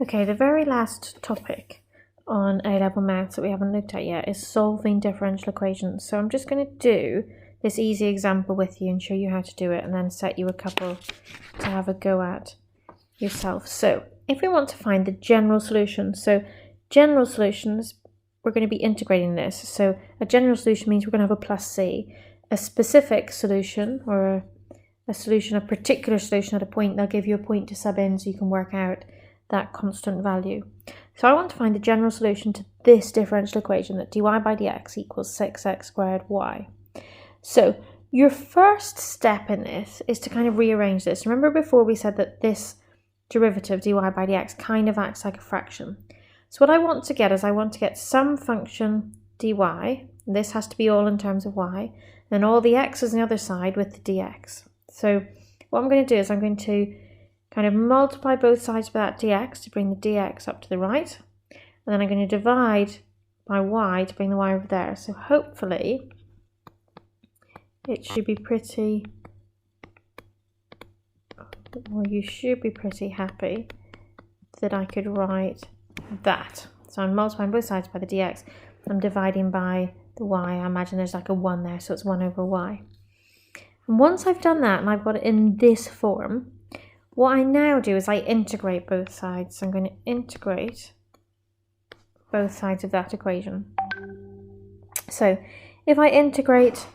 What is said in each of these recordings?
Okay, the very last topic on A-level maths that we haven't looked at yet is solving differential equations. So I'm just going to do this easy example with you and show you how to do it, and then set you a couple to have a go at yourself. So if we want to find the general solution, so general solutions, we're going to be integrating this. So a general solution means we're going to have a plus c. A specific solution, or a solution, a particular solution at a point, they'll give you a point to sub in so you can work out that constant value. So I want to find the general solution to this differential equation, that dy by dx equals 6x squared y. So your first step in this is to kind of rearrange this. Remember before we said that this derivative dy by dx kind of acts like a fraction. So what I want to get is I want to get some function dy, and this has to be all in terms of y, and all the x's on the other side with the dx. So what I'm going to do is I'm going to kind of multiply both sides by that dx to bring the dx up to the right, and then I'm going to divide by y to bring the y over there. So hopefully it should be pretty, or you should be pretty happy that I could write that. So I'm multiplying both sides by the dx, I'm dividing by the y. I imagine there's like a 1 there, so it's 1 over y. And once I've done that and I've got it in this form, what I now do is I integrate both sides. So I'm going to integrate both sides of that equation. So if I integrate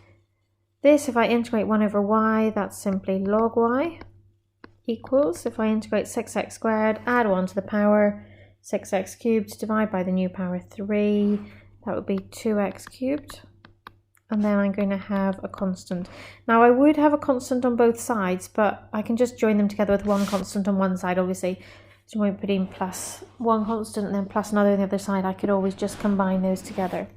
this, if I integrate 1 over y, that's simply log y equals, if I integrate 6x squared, add 1 to the power, 6x cubed, divide by the new power 3, that would be 2x cubed. And then I'm going to have a constant. Now I would have a constant on both sides, but I can just join them together with one constant on one side, obviously. So when we put in plus one constant and then plus another on the other side, I could always just combine those together.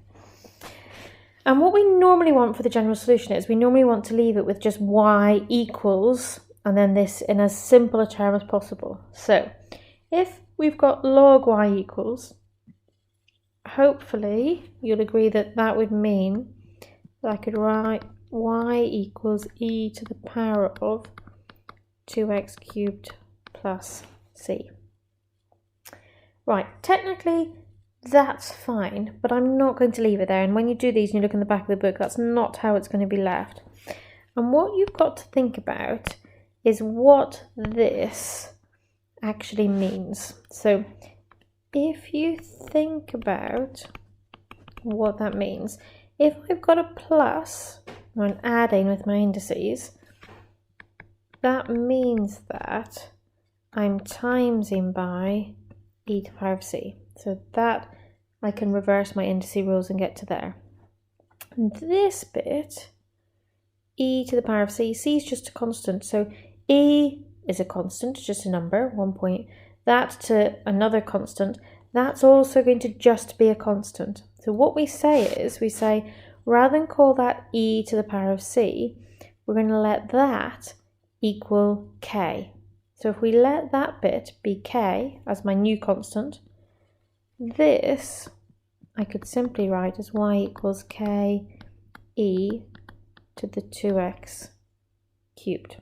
And what we normally want for the general solution is we normally want to leave it with just y equals, and then this in as simple a term as possible. So if we've got log y equals, hopefully you'll agree that that would mean that I could write y equals e to the power of 2x cubed plus c. Right, technically that's fine, but I'm not going to leave it there. And when you do these and you look in the back of the book, that's not how it's going to be left. And what you've got to think about is what this actually means. So if you think about what that means, if I've got a plus when adding with my indices, that means that I'm timesing by e to the power of c. So that I can reverse my indice rules and get to there. And this bit, e to the power of c, c is just a constant. So e is a constant, just a number, 1 point. That to another constant, that's also going to just be a constant. So what we say is, we say, rather than call that e to the power of c, we're going to let that equal k. So if we let that bit be k as my new constant, this I could simply write as y equals k e to the 2x cubed.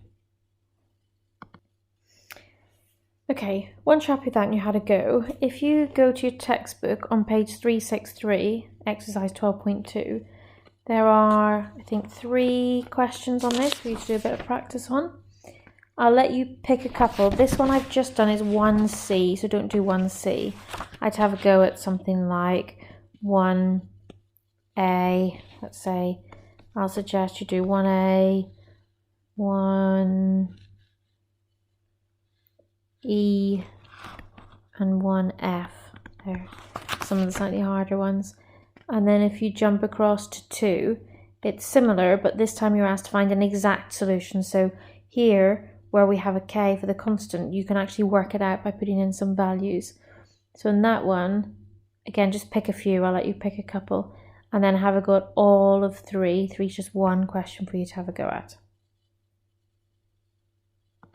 Okay, once you're happy with that and you had a go, if you go to your textbook on page 363, exercise 12.2, there are, I think, 3 questions on this for you to do a bit of practice on. I'll let you pick a couple. This one I've just done is 1C, so don't do 1C. I'd have a go at something like 1A, let's say. I'll suggest you do 1A, 1E, and 1F. They're some of the slightly harder ones. And then if you jump across to 2, it's similar, but this time you're asked to find an exact solution. So here, where we have a k for the constant, you can actually work it out by putting in some values. So in that one, again, just pick a few. I'll let you pick a couple, and then have a go at all of 3. 3 is just one question for you to have a go at.